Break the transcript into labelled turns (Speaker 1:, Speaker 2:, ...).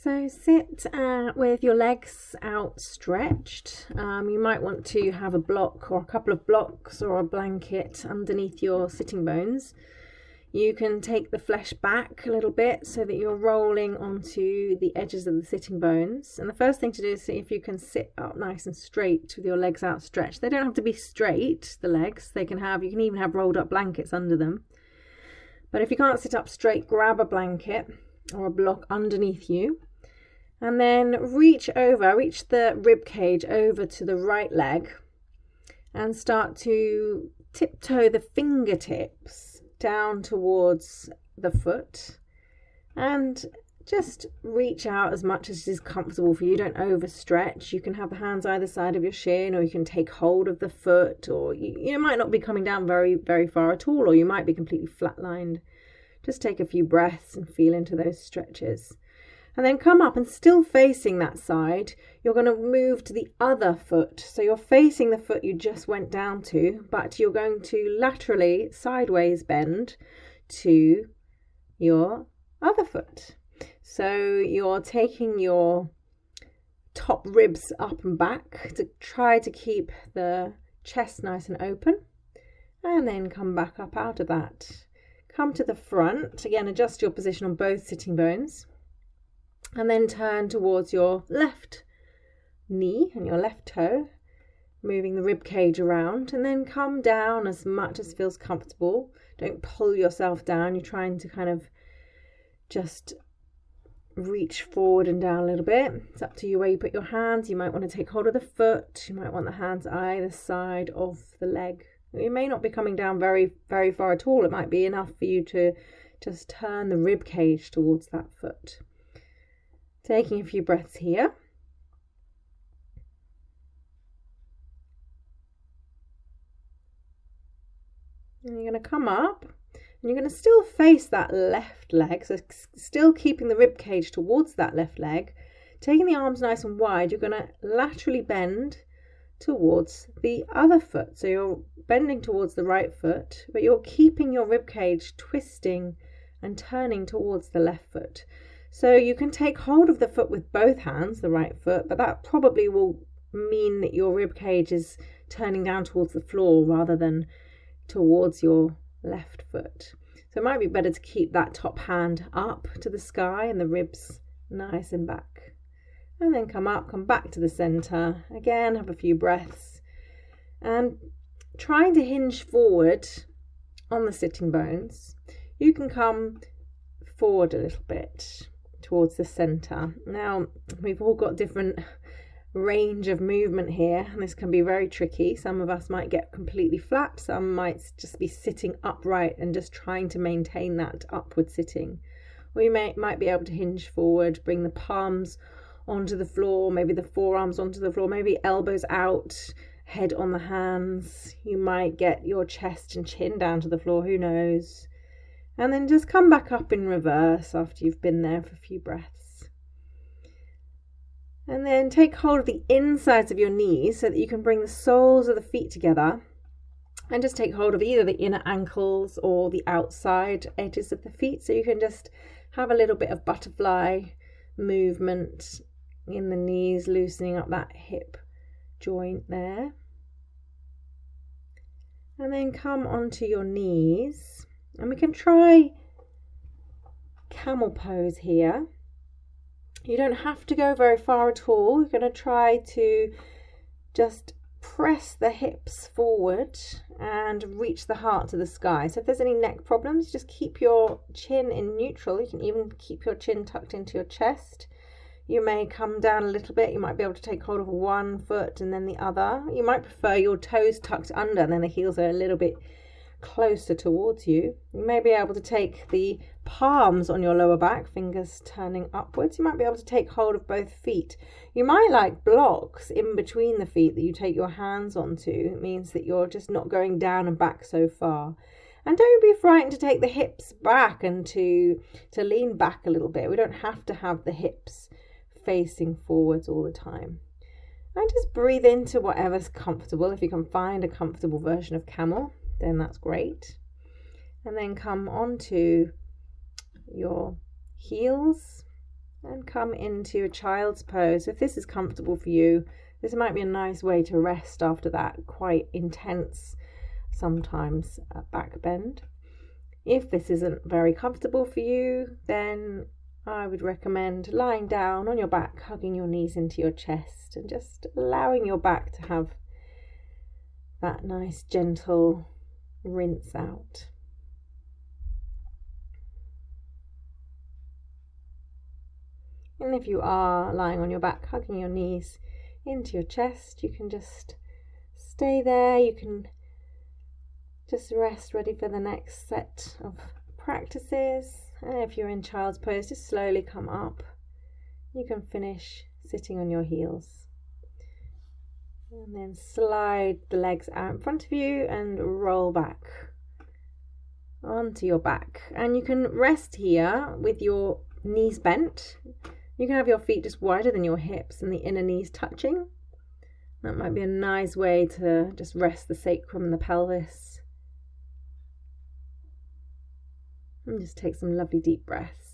Speaker 1: So sit with your legs outstretched. You might want to have a block or a couple of blocks or a blanket underneath your sitting bones. You can take the flesh back a little bit so that you're rolling onto the edges of the sitting bones. And the first thing to do is see if you can sit up nice and straight with your legs outstretched. They don't have to be straight, the legs. You can even have rolled up blankets under them. But if you can't sit up straight, grab a blanket or a block underneath you. And then reach the rib cage over to the right leg and start to tiptoe the fingertips down towards the foot and just reach out as much as is comfortable for you. Don't overstretch. You can have the hands either side of your shin, or you can take hold of the foot, or you might not be coming down very, very far at all, or you might be completely flatlined. Just take a few breaths and feel into those stretches. And then come up and still facing that side, you're going to move to the other foot. So you're facing the foot you just went down to, but you're going to laterally sideways bend to your other foot. So you're taking your top ribs up and back to try to keep the chest nice and open. And then come back up out of that. Come to the front. Again, adjust your position on both sitting bones. And then turn towards your left knee and your left toe, moving the rib cage around, and then come down as much as feels comfortable. Don't pull yourself down. You're trying to kind of just reach forward and down a little bit. It's up to you where you put your hands. You might want to take hold of the foot. You might want the hands either side of the leg. You may not be coming down very, very far at all. It might be enough for you to just turn the rib cage towards that foot. Taking a few breaths here. And you're going to come up and you're going to still face that left leg. So still keeping the rib cage towards that left leg. Taking the arms nice and wide, you're going to laterally bend towards the other foot. So you're bending towards the right foot, but you're keeping your rib cage twisting and turning towards the left foot. So you can take hold of the foot with both hands, the right foot, but that probably will mean that your rib cage is turning down towards the floor rather than towards your left foot. So it might be better to keep that top hand up to the sky and the ribs nice and back. And then come up, come back to the center. Again, have a few breaths. And trying to hinge forward on the sitting bones, you can come forward a little bit towards the center. Now, we've all got different range of movement here, and this can be very tricky. Some of us might get completely flat, some might just be sitting upright and just trying to maintain that upward sitting. Or you might be able to hinge forward, bring the palms onto the floor, maybe the forearms onto the floor, maybe elbows out, head on the hands. You might get your chest and chin down to the floor, who knows. And then just come back up in reverse after you've been there for a few breaths. And then take hold of the insides of your knees so that you can bring the soles of the feet together. And just take hold of either the inner ankles or the outside edges of the feet. So you can just have a little bit of butterfly movement in the knees, loosening up that hip joint there. And then come onto your knees. And we can try camel pose here. You don't have to go very far at all. You're going to try to just press the hips forward and reach the heart to the sky. So if there's any neck problems, just keep your chin in neutral. You can even keep your chin tucked into your chest. You may come down a little bit. You might be able to take hold of one foot and then the other. You might prefer your toes tucked under and then the heels are a little bit closer towards you. You may be able to take the palms on your lower back, fingers turning upwards. You might be able to take hold of both feet. You might like blocks in between the feet that you take your hands onto. It means that you're just not going down and back so far. And don't be frightened to take the hips back and to lean back a little bit. We don't have to have the hips facing forwards all the time. And just breathe into whatever's comfortable. If you can find a comfortable version of camel, then that's great. And then come onto your heels and come into a child's pose. If this is comfortable for you, this might be a nice way to rest after that quite intense, sometimes back bend. If this isn't very comfortable for you, then I would recommend lying down on your back, hugging your knees into your chest, and just allowing your back to have that nice gentle rinse out. And if you are lying on your back, hugging your knees into your chest, you can just stay there. You can just rest, ready for the next set of practices. And if you're in child's pose, just slowly come up. You can finish sitting on your heels. And then slide the legs out in front of you and roll back onto your back. And you can rest here with your knees bent. You can have your feet just wider than your hips and the inner knees touching. That might be a nice way to just rest the sacrum and the pelvis. And just take some lovely deep breaths.